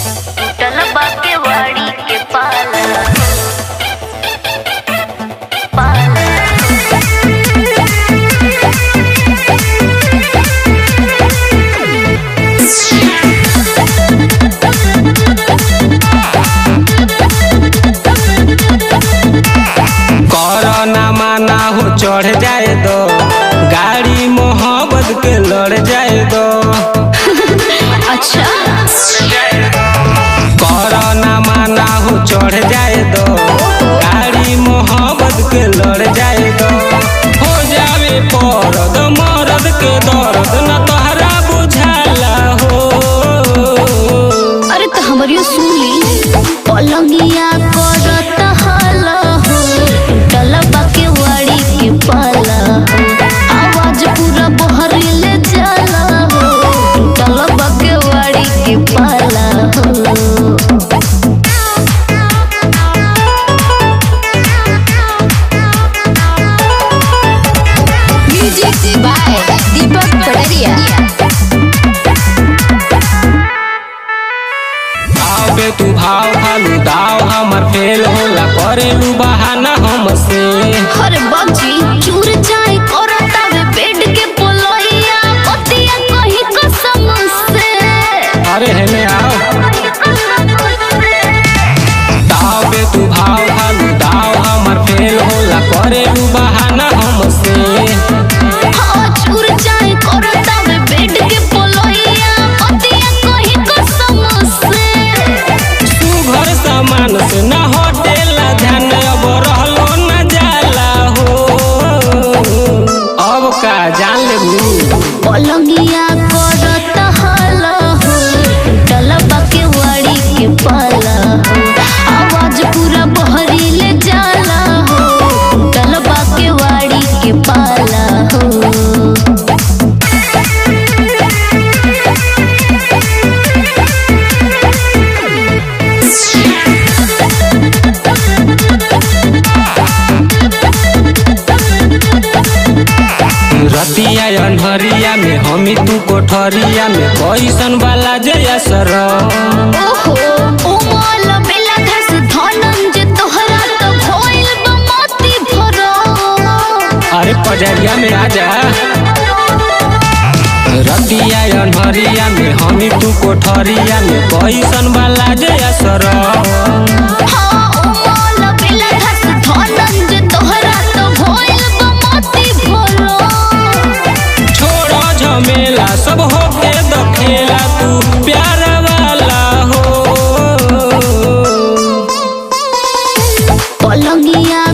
टलबा के वाड़ी के पाला कोरोना माना हो चढ़ जाए दो गाड़ी मोहब्बत के लड़ जाए दो। अच्छा कोरोना माना हो चढ़ जाए दो गाड़ी मोहब्बत के लड़ जाए दो। हो जावे परद मरद के दर्द न तोहरा बुझाला हो। अरे तो हमारी सुनी पलंगिया करत हाला हो टलबा के वाड़ी के पाला आवाज पूरा बहरी ले जाला हो टलबा के वाड़ी के पाला हो। म्यूजिक बाय दीपक पटरिया। बे तू भाव खालू दाव हमर फेल होला करेलू बहाना हमसे। अरे बाजी चूर जाए करता वे बेड के पोलोइया पतिया कहीं कसम से। अरे हेले आओ दाव बे तू भाव खालू दाव हमर फेल होला करेलू बहाना हमसे। हाँ चूर जाए करता वे बेड के पोलोइया पतिया कहीं कसम से। घर सामान से न होटेला ध्यान अब रहलो न जाला हो। अब का जान लेबू पलंगिया करत हाला हो टलबा के वाड़ी के पाला हो आवाज पूरा बहरी ले जाला हो टलबा के वाड़ी के पाला हो। रतिया अनहरिया में हमी तू कोठरिया में कैसन वाला जया सर। ओहो ओ माल बेला घस धनंज तोहरा तो भइल बा मोती भरो। अरे पजरिया में आजा रतिया अनहरिया में हमी तू कोठरिया में कैसन वाला जया सर। हाँ ओ माल बेला घस धनंज तोहरा तो भइल बा मोती भरो। छोड़ो झमेला सब होके दखेला तू प्यार वाला हो। पलंगिया